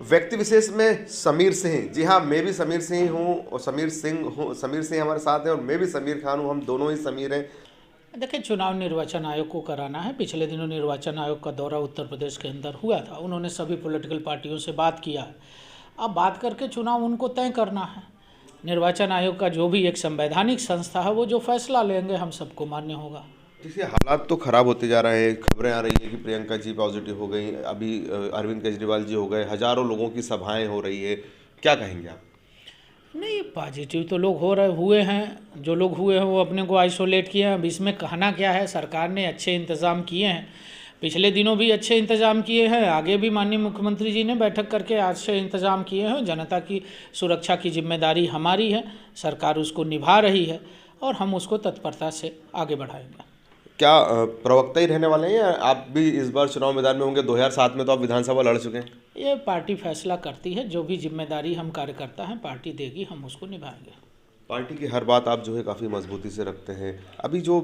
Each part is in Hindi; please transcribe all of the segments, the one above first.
व्यक्ति विशेष में समीर सिंह, जी हाँ, मैं भी समीर सिंह हूँ और समीर सिंह हमारे साथ हैं और मैं भी समीर खान हूँ, हम दोनों ही समीर हैं। देखिए, चुनाव निर्वाचन आयोग को कराना है। पिछले दिनों निर्वाचन आयोग का दौरा उत्तर प्रदेश के अंदर हुआ था। उन्होंने सभी पॉलिटिकल पार्टियों से बात किया है। अब बात करके चुनाव उनको तय करना है। निर्वाचन आयोग का जो भी एक संवैधानिक संस्था है, वो जो फैसला लेंगे हम सबको मान्य होगा। देखिए, हालात तो खराब होते जा रहे हैं, खबरें आ रही है कि प्रियंका जी पॉजिटिव हो गई, अभी अरविंद केजरीवाल जी हो गए, हजारों लोगों की सभाएं हो रही है, क्या कहेंगे आप? नहीं, पॉजिटिव तो लोग हुए हैं। जो लोग हुए हैं वो अपने को आइसोलेट किए हैं। अब इसमें कहना क्या है, सरकार ने अच्छे इंतज़ाम किए हैं। पिछले दिनों भी अच्छे इंतज़ाम किए हैं, आगे भी माननीय मुख्यमंत्री जी ने बैठक करके अच्छे इंतज़ाम किए हैं। जनता की सुरक्षा की जिम्मेदारी हमारी है, सरकार उसको निभा रही है और हम उसको तत्परता से आगे बढ़ाएंगे। क्या प्रवक्ता ही रहने वाले हैं या आप भी इस बार चुनाव मैदान में होंगे? 2007 में तो आप विधानसभा लड़ चुके हैं। ये पार्टी फैसला करती है। जो भी जिम्मेदारी हम कार्यकर्ता हैं, पार्टी देगी, हम उसको निभाएंगे। पार्टी की हर बात आप जो है काफ़ी मजबूती से रखते हैं। अभी जो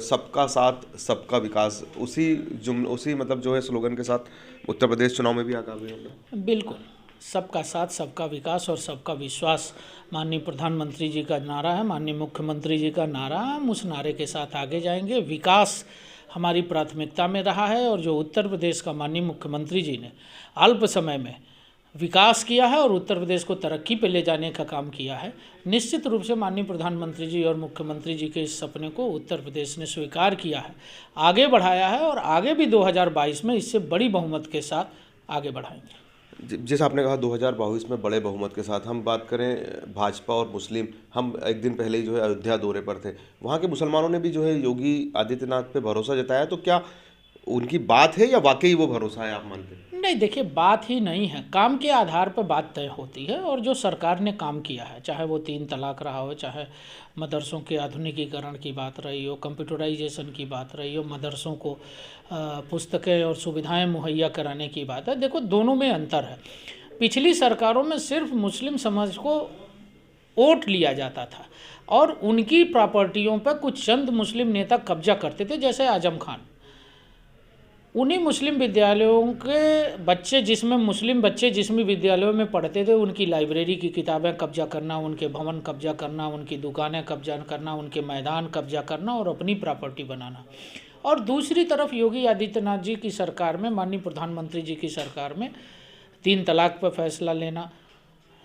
सबका साथ सबका विकास, उसी मतलब जो है स्लोगन के साथ उत्तर प्रदेश चुनाव में भी आगामी होगा। बिल्कुल, सबका साथ सबका विकास और सबका विश्वास माननीय प्रधानमंत्री जी का नारा है, माननीय मुख्यमंत्री जी का नारा है। हम उस नारे के साथ आगे जाएंगे। विकास हमारी प्राथमिकता में रहा है और जो उत्तर प्रदेश का माननीय मुख्यमंत्री जी ने अल्प समय में विकास किया है और उत्तर प्रदेश को तरक्की पे ले जाने का काम किया है, निश्चित रूप से माननीय प्रधानमंत्री जी और मुख्यमंत्री जी के इस सपने को उत्तर प्रदेश ने स्वीकार किया है, आगे बढ़ाया है और आगे भी 2022 में इससे बड़ी बहुमत के साथ आगे बढ़ाएंगे। जैसे आपने कहा 2022 में बड़े बहुमत के साथ, हम बात करें भाजपा और मुस्लिम, हम एक दिन पहले ही जो है अयोध्या दौरे पर थे, वहाँ के मुसलमानों ने भी जो है योगी आदित्यनाथ पे भरोसा जताया, तो क्या उनकी बात है या वाकई वो भरोसा है, आप मानते हैं? नहीं, देखिए, बात ही नहीं है, काम के आधार पर बात तय होती है। और जो सरकार ने काम किया है, चाहे वो 3 तलाक रहा हो, चाहे मदरसों के आधुनिकीकरण की बात रही हो, कंप्यूटराइजेशन की बात रही हो, मदरसों को पुस्तकें और सुविधाएं मुहैया कराने की बात है। देखो, दोनों में अंतर है। पिछली सरकारों में सिर्फ मुस्लिम समाज को वोट लिया जाता था और उनकी प्रॉपर्टियों पर कुछ चंद मुस्लिम नेता कब्जा करते थे, जैसे आजम खान। उन्हीं मुस्लिम विद्यालयों के बच्चे, जिसमें मुस्लिम बच्चे जिसमें विद्यालयों में पढ़ते थे, उनकी लाइब्रेरी की किताबें कब्जा करना, उनके भवन कब्जा करना, उनकी दुकानें कब्जा करना, उनके मैदान कब्जा करना और अपनी प्रॉपर्टी बनाना। और दूसरी तरफ योगी आदित्यनाथ जी की सरकार में, माननीय प्रधानमंत्री जी की सरकार में 3 तलाक पर फैसला लेना,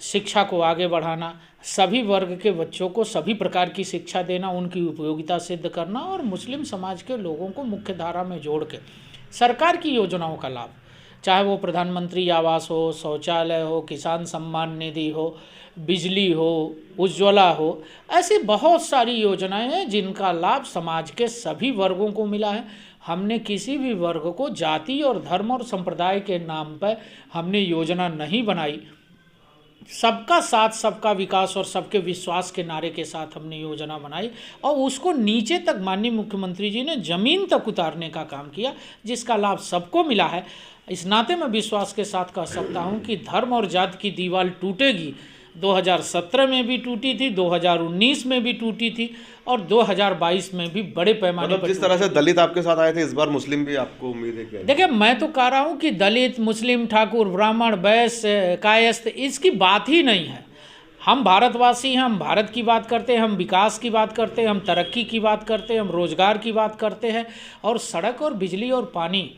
शिक्षा को आगे बढ़ाना, सभी वर्ग के बच्चों को सभी प्रकार की शिक्षा देना, उनकी उपयोगिता सिद्ध करना और मुस्लिम समाज के लोगों को मुख्य धारा में जोड़ के सरकार की योजनाओं का लाभ, चाहे वो प्रधानमंत्री आवास हो, शौचालय हो, किसान सम्मान निधि हो, बिजली हो, उज्ज्वला हो, ऐसी बहुत सारी योजनाएं हैं जिनका लाभ समाज के सभी वर्गों को मिला है। हमने किसी भी वर्ग को जाति और धर्म और संप्रदाय के नाम पर हमने योजना नहीं बनाई। सबका साथ सबका विकास और सबके विश्वास के नारे के साथ हमने योजना बनाई और उसको नीचे तक माननीय मुख्यमंत्री जी ने ज़मीन तक उतारने का काम किया, जिसका लाभ सबको मिला है। इस नाते मैं विश्वास के साथ कह सकता हूं कि धर्म और जाति की दीवार टूटेगी। 2017 में भी टूटी थी, 2019 में भी टूटी थी और 2022 में भी बड़े पैमाने पर। जिस तरह से दलित आपके साथ आए थे, इस बार मुस्लिम भी आपको उम्मीद है क्या? देखिए, मैं तो कह रहा हूँ कि दलित, मुस्लिम, ठाकुर, ब्राह्मण, वैश्य, कायस्थ, इसकी बात ही नहीं है। हम भारतवासी हैं, हम भारत की बात करते हैं, हम विकास की बात करते हैं, हम तरक्की की बात करते हैं, हम रोजगार की बात करते हैं। और सड़क और बिजली और पानी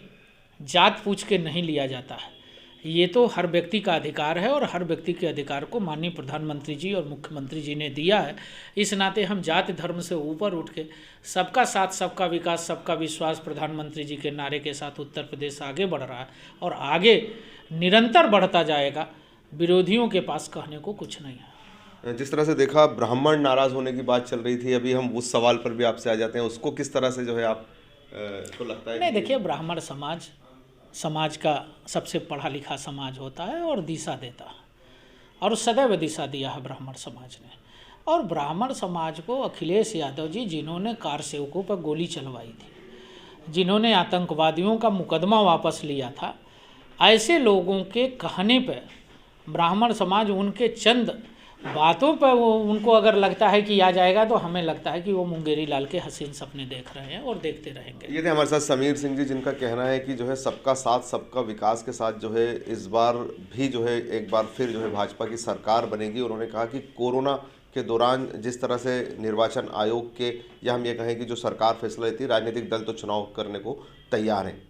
जात पूछ के नहीं लिया जाता है, ये तो हर व्यक्ति का अधिकार है और हर व्यक्ति के अधिकार को माननीय प्रधानमंत्री जी और मुख्यमंत्री जी ने दिया है। इस नाते हम जाति धर्म से ऊपर उठ के सबका साथ सबका विकास सबका विश्वास प्रधानमंत्री जी के नारे के साथ उत्तर प्रदेश आगे बढ़ रहा है और आगे निरंतर बढ़ता जाएगा। विरोधियों के पास कहने को कुछ नहीं है। जिस तरह से देखा, ब्राह्मण नाराज होने की बात चल रही थी, अभी हम उस सवाल पर भी आपसे आ जाते हैं, उसको किस तरह से जो है आप को लगता है? नहीं, देखिए, ब्राह्मण समाज का सबसे पढ़ा लिखा समाज होता है और दिशा देता है और सदैव दिशा दिया है ब्राह्मण समाज ने। और ब्राह्मण समाज को अखिलेश यादव जी, जिन्होंने कार सेवकों पर गोली चलवाई थी, जिन्होंने आतंकवादियों का मुकदमा वापस लिया था, ऐसे लोगों के कहने पर ब्राह्मण समाज उनके चंद बातों पर वो उनको अगर लगता है कि आ जाएगा, तो हमें लगता है कि वो मुंगेरी लाल के हसीन सपने देख रहे हैं और देखते रहेंगे। ये थे हमारे साथ समीर सिंह जी, जिनका कहना है कि जो है सबका साथ सबका विकास के साथ जो है इस बार भी जो है एक बार फिर जो है भाजपा की सरकार बनेगी। उन्होंने कहा कि कोरोना के दौरान जिस तरह से निर्वाचन आयोग के, या हम ये कहें कि जो सरकार फैसला लेती है, राजनीतिक दल तो चुनाव करने को तैयार हैं।